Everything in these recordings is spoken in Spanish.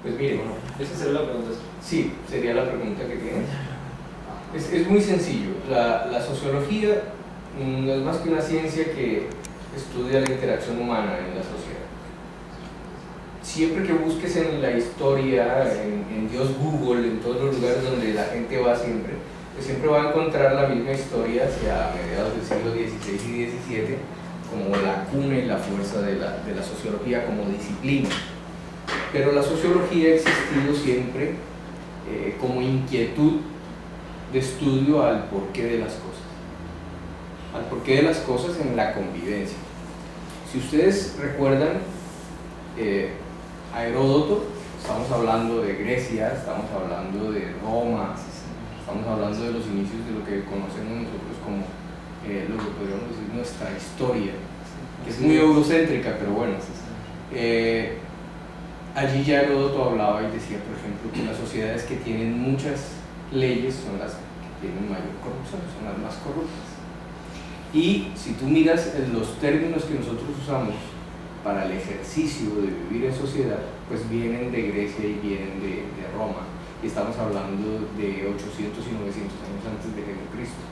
Pues mire, Esa sería la pregunta. sí, sería la pregunta que tienen. Es muy sencillo. La sociología no es más que una ciencia que estudia la interacción humana en la sociedad. Siempre que busques en la historia, en Dios Google, en todos los lugares donde la gente va siempre, pues siempre va a encontrar la misma historia hacia mediados del siglo XVI y XVII como la cuna y la fuerza de la sociología como disciplina. Pero la sociología ha existido siempre como inquietud de estudio al porqué de las cosas, al porqué de las cosas en la convivencia. Si ustedes recuerdan a Heródoto, estamos hablando de Grecia, estamos hablando de Roma, estamos hablando de los inicios de lo que conocemos nosotros como lo que podríamos decir nuestra historia, que es muy eurocéntrica, pero bueno. Allí ya Heródoto hablaba y decía, por ejemplo, que las sociedades que tienen muchas leyes son las que tienen mayor corrupción, son las más corruptas. Y si tú miras los términos que nosotros usamos para el ejercicio de vivir en sociedad, pues vienen de Grecia y vienen de Roma, y estamos hablando de 800 y 900 años antes de Jesucristo.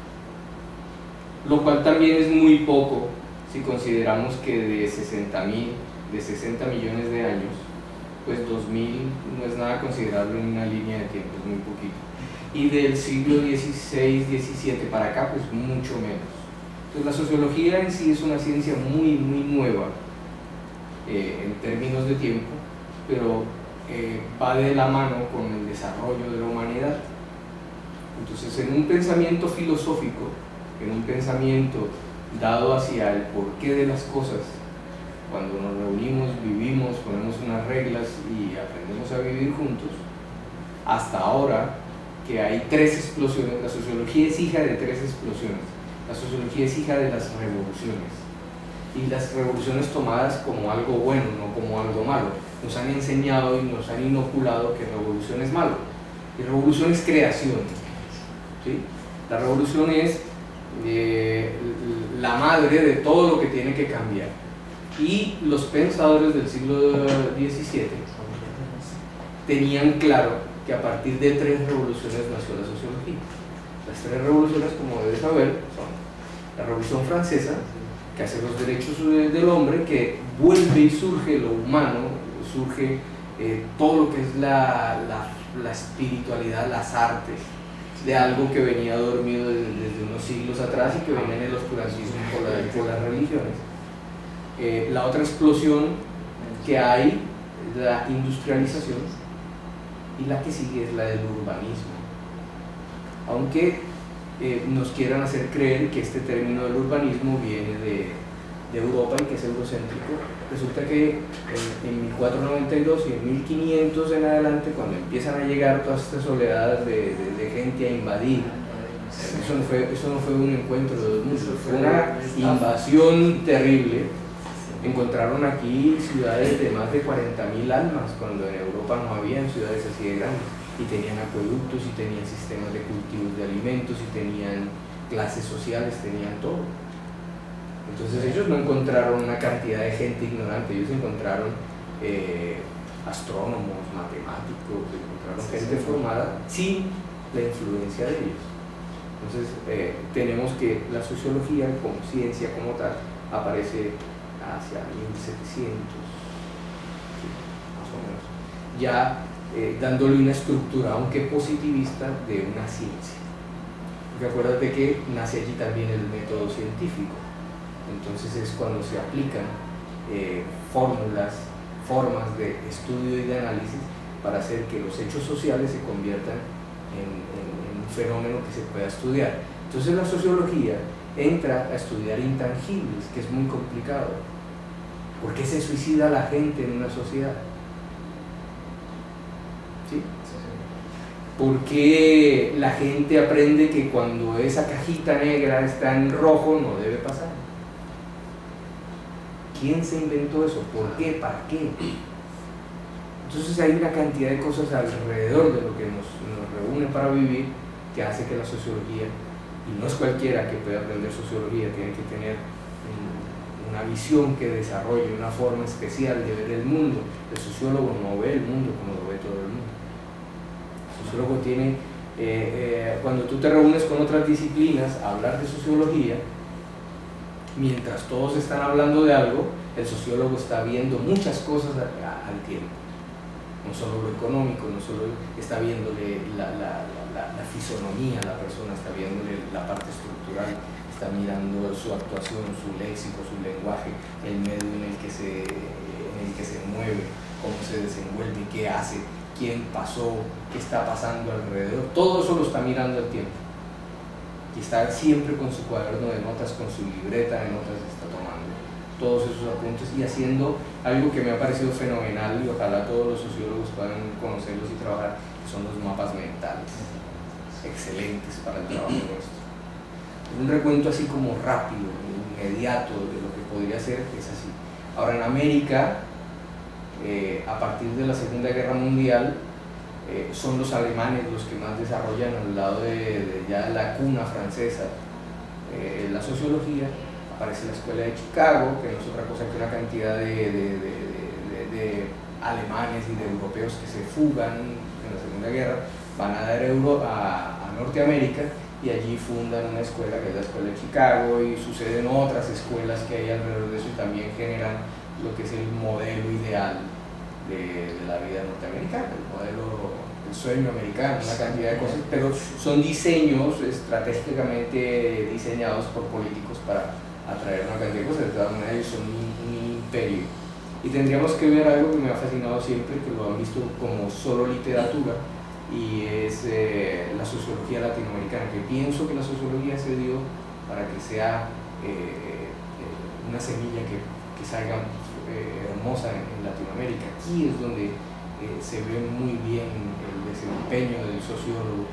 Lo cual también es muy poco si consideramos que de 60 millones de años, pues 2000 no es nada considerable en una línea de tiempo, es muy poquito. Y del siglo XVI, XVII para acá, pues mucho menos. Entonces la sociología en sí es una ciencia muy nueva en términos de tiempo, pero va de la mano con el desarrollo de la humanidad. Entonces, en un pensamiento filosófico, en un pensamiento dado hacia el porqué de las cosas, cuando nos reunimos, vivimos, ponemos unas reglas y aprendemos a vivir juntos, hasta ahora que hay tres explosiones. La sociología es hija de tres explosiones. La sociología es hija de las revoluciones, y las revoluciones tomadas como algo bueno, no como algo malo. Nos han enseñado y nos han inoculado que revolución es malo, y revolución es creación, ¿sí? La revolución es la madre de todo lo que tiene que cambiar. Y los pensadores del siglo XVII tenían claro que a partir de tres revoluciones nació la sociología. Las tres revoluciones, como debes saber, son la Revolución Francesa, que hace los derechos del hombre, que vuelve y surge lo humano, surge todo lo que es la espiritualidad, las artes, de algo que venía dormido desde unos siglos atrás y que venía en el oscurantismo por las religiones. La otra explosión que hay es la industrialización, y la que sigue es la del urbanismo. Aunque nos quieran hacer creer que este término del urbanismo viene de Europa y que es eurocéntrico, resulta que en 1492 y en 1500 en adelante, cuando empiezan a llegar todas estas oleadas de gente a invadir, eso no fue un encuentro de dos mundos, fue una invasión terrible. Encontraron aquí ciudades de más de 40.000 almas, cuando en Europa no habían ciudades así de grandes, y tenían acueductos, y tenían sistemas de cultivos de alimentos, y tenían clases sociales, tenían todo. Entonces ellos no encontraron una cantidad de gente ignorante, ellos encontraron astrónomos, matemáticos, encontraron gente formada sin la influencia de ellos. Entonces tenemos que la sociología como ciencia como tal aparece hacia 1700, más o menos, ya dándole una estructura, aunque positivista, de una ciencia. Porque acuérdate que nace allí también el método científico. Entonces es cuando se aplican fórmulas, formas de estudio y de análisis para hacer que los hechos sociales se conviertan en un fenómeno que se pueda estudiar. Entonces la sociología entra a estudiar intangibles, que es muy complicado. ¿Por qué se suicida la gente en una sociedad? ¿Sí? ¿Por qué la gente aprende que cuando esa cajita negra está en rojo no debe pasar? ¿Quién se inventó eso? ¿Por qué? ¿Para qué? Entonces hay una cantidad de cosas alrededor de lo que nos reúne para vivir, que hace que la sociología, y no es cualquiera que pueda aprender sociología, tiene que tener una visión que desarrolle una forma especial de ver el mundo. El sociólogo no ve el mundo como lo ve sociólogo tiene, cuando tú te reúnes con otras disciplinas a hablar de sociología, mientras todos están hablando de algo, el sociólogo está viendo muchas cosas al tiempo. No solo lo económico, no solo está viéndole la fisonomía a la persona, está viéndole la parte estructural, está mirando su actuación, su léxico, su lenguaje, el medio en el que se mueve, cómo se desenvuelve, qué hace, quién pasó, qué está pasando alrededor. Todo eso lo está mirando al tiempo. Y está siempre con su cuaderno de notas, con su libreta de notas, está tomando todos esos apuntes y haciendo algo que me ha parecido fenomenal, y ojalá todos los sociólogos puedan conocerlos y trabajar, que son los mapas mentales, excelentes para el trabajo nuestro. Un recuento así como rápido, inmediato de lo que podría ser, es así. Ahora en América, a partir de la Segunda Guerra Mundial, son los alemanes los que más desarrollan al lado de ya la cuna francesa la sociología. Aparece la Escuela de Chicago, que no es otra cosa que una cantidad de alemanes y de europeos que se fugan en la Segunda Guerra, van a dar a Norteamérica y allí fundan una escuela que es la Escuela de Chicago, y suceden otras escuelas que hay alrededor de eso y también generan lo que es el modelo ideal de la vida norteamericana, el modelo, el sueño americano, una cantidad de cosas, pero son diseños estratégicamente diseñados por políticos para atraer una cantidad de cosas. De todas maneras, ellos son un imperio. Y tendríamos que ver algo que me ha fascinado siempre, que lo han visto como solo literatura, y es la sociología latinoamericana, que pienso que la sociología se dio para que sea una semilla que salga hermosa en Latinoamérica. Aquí es donde se ve muy bien el desempeño del sociólogo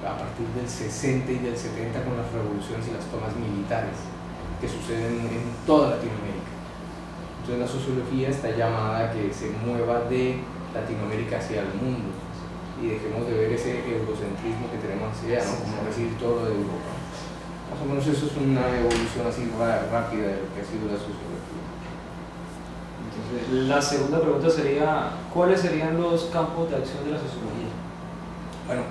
a partir del 60 y del 70 con las revoluciones y las tomas militares que suceden en toda Latinoamérica. Entonces la sociología está llamada a que se mueva de Latinoamérica hacia el mundo y dejemos de ver ese eurocentrismo que tenemos hacia allá, ¿no? Como recibir todo lo de Europa. Más o menos eso es una evolución así rápida de lo que ha sido la sociología. Entonces, la segunda pregunta sería, ¿cuáles serían los campos de acción de la sociología? Bueno,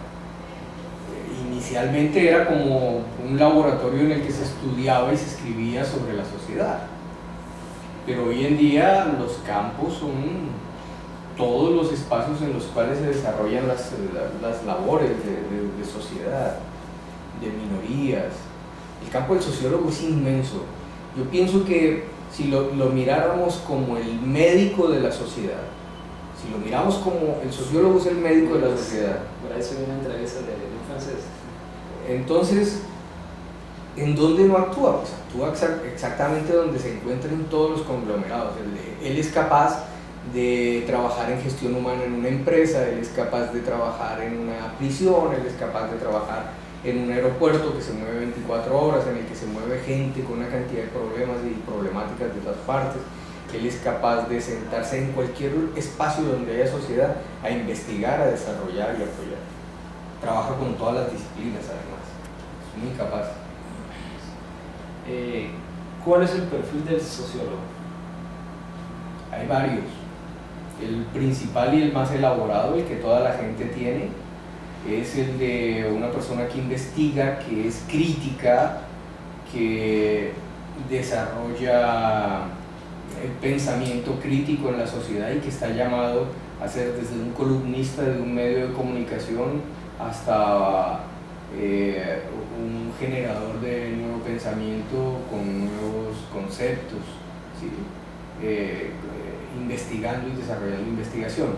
inicialmente era como un laboratorio en el que se estudiaba y se escribía sobre la sociedad, pero hoy en día los campos son todos los espacios en los cuales se desarrollan las labores de sociedad, de minorías. El campo del sociólogo es inmenso. Yo pienso que si lo miráramos como el médico de la sociedad, si lo miramos como el sociólogo es el médico de la sociedad. Por ahí se viene una entrevista de un francés. Entonces, ¿en dónde no actúa? Pues actúa exactamente donde se encuentran todos los conglomerados. Él es capaz de trabajar en gestión humana en una empresa, él es capaz de trabajar en una prisión, él es capaz de trabajar en un aeropuerto que se mueve 24 horas, en el que se mueve gente con una cantidad de problemas y problemáticas de todas partes. Él es capaz de sentarse en cualquier espacio donde haya sociedad a investigar, a desarrollar y apoyar. Trabaja con todas las disciplinas además, es muy capaz. ¿Cuál es el perfil del sociólogo? Hay varios. El principal y el más elaborado, el que toda la gente tiene, es el de una persona que investiga, que es crítica, que desarrolla el pensamiento crítico en la sociedad y que está llamado a ser desde un columnista de un medio de comunicación hasta un generador de nuevo pensamiento con nuevos conceptos, ¿sí? Investigando y desarrollando investigación.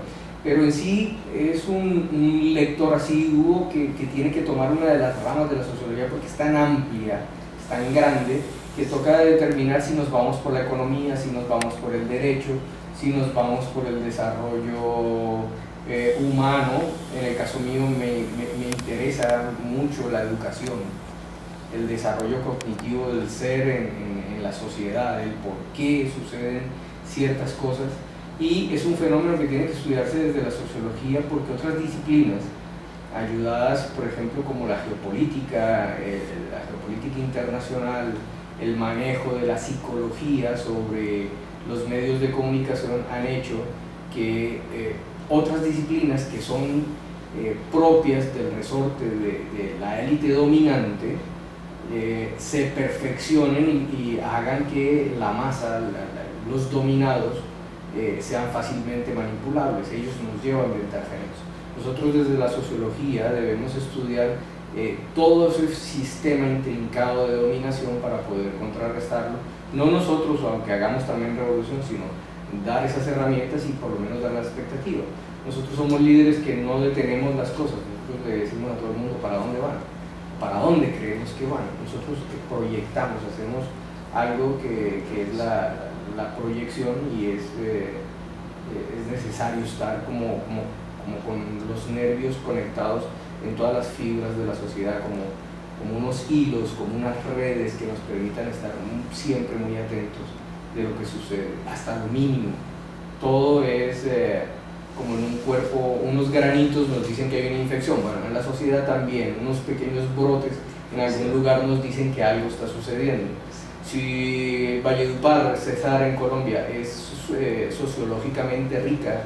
Pero en sí es un lector asiduo que tiene que tomar una de las ramas de la sociología porque es tan amplia, es tan grande, que toca determinar si nos vamos por la economía, si nos vamos por el derecho, si nos vamos por el desarrollo humano. En el caso mío me interesa mucho la educación, el desarrollo cognitivo del ser en la sociedad, el por qué suceden ciertas cosas, y es un fenómeno que tiene que estudiarse desde la sociología porque otras disciplinas ayudadas, por ejemplo, como la geopolítica internacional, el manejo de la psicología sobre los medios de comunicación, han hecho que otras disciplinas que son propias del resorte de la élite dominante se perfeccionen y hagan que la masa, los dominados, sean fácilmente manipulables. Ellos nos llevan ventaja en eso. Nosotros desde la sociología debemos estudiar todo ese sistema intrincado de dominación para poder contrarrestarlo. No nosotros, aunque hagamos también revolución, sino dar esas herramientas y por lo menos dar la expectativa. Nosotros somos líderes que no detenemos las cosas. Nosotros le decimos a todo el mundo para dónde van, para dónde creemos que van. Nosotros proyectamos, hacemos algo que es la proyección, y es necesario estar como con los nervios conectados en todas las fibras de la sociedad, como unos hilos, como unas redes que nos permitan estar siempre muy atentos de lo que sucede, hasta lo mínimo. Todo es como en un cuerpo, unos granitos nos dicen que hay una infección. Bueno, en la sociedad también, unos pequeños brotes en algún lugar nos dicen que algo está sucediendo. Si Valledupar, Cesar en Colombia, es sociológicamente rica,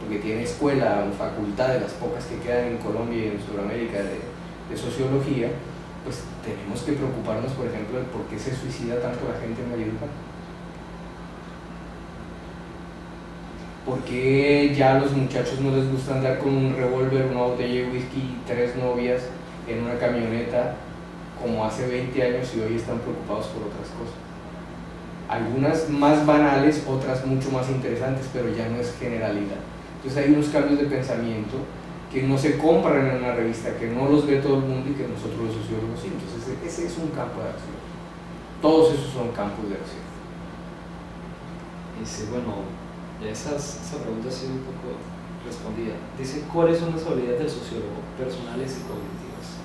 porque tiene escuela o facultad, de las pocas que quedan en Colombia y en Sudamérica de sociología, pues tenemos que preocuparnos, por ejemplo, de por qué se suicida tanto la gente en Valledupar. ¿Por qué ya a los muchachos no les gusta andar con un revólver, una botella de whisky y 3 novias en una camioneta como hace 20 años, y hoy están preocupados por otras cosas? Algunas más banales, otras mucho más interesantes, pero ya no es generalidad. Entonces hay unos cambios de pensamiento que no se compran en una revista, que no los ve todo el mundo y que nosotros los sociólogos sí. Entonces ese es un campo de acción. Todos esos son campos de acción. Bueno, esa pregunta ha sido un poco respondida. Dice, ¿cuáles son las habilidades del sociólogo, personales y cognitivas?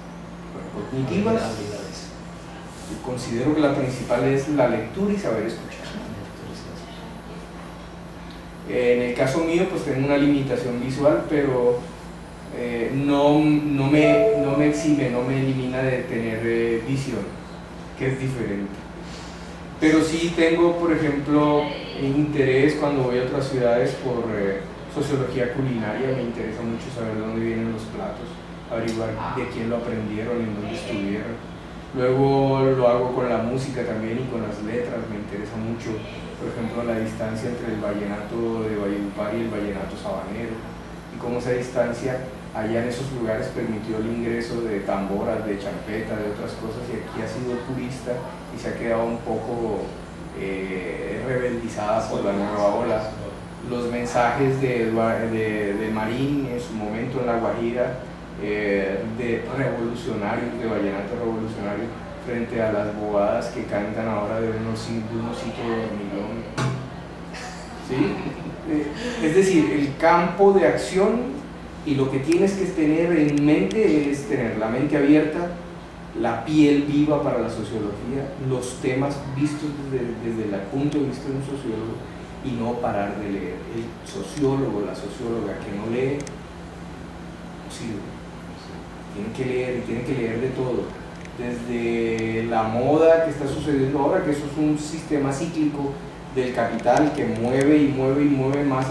Cognitivas, yo considero que la principal es la lectura y saber escuchar. En el caso mío, pues tengo una limitación visual, pero no me exime, no me elimina de tener visión, que es diferente. Pero sí tengo, por ejemplo, interés cuando voy a otras ciudades por sociología culinaria. Me interesa mucho saber de dónde vienen los platos, averiguar de quién lo aprendieron, en dónde estuvieron. Luego lo hago con la música también y con las letras. Me interesa mucho, por ejemplo, la distancia entre el vallenato de Valledupar y el vallenato sabanero, y cómo esa distancia allá en esos lugares permitió el ingreso de tamboras, de champeta, de otras cosas, y aquí ha sido purista y se ha quedado un poco rebeldizada por la nueva ola. Los mensajes de Marín en su momento en La Guajira, de revolucionarios, de vallenato revolucionario, frente a las bobadas que cantan ahora de un osito dormilón. ¿Sí? Es decir, el campo de acción, y lo que tienes que tener en mente es tener la mente abierta, la piel viva para la sociología, los temas vistos desde el punto de vista de un sociólogo, y no parar de leer. El sociólogo, la socióloga que no lee, no sirve. Tiene que leer, y tiene que leer de todo, desde la moda que está sucediendo ahora, que eso es un sistema cíclico del capital que mueve y mueve y mueve más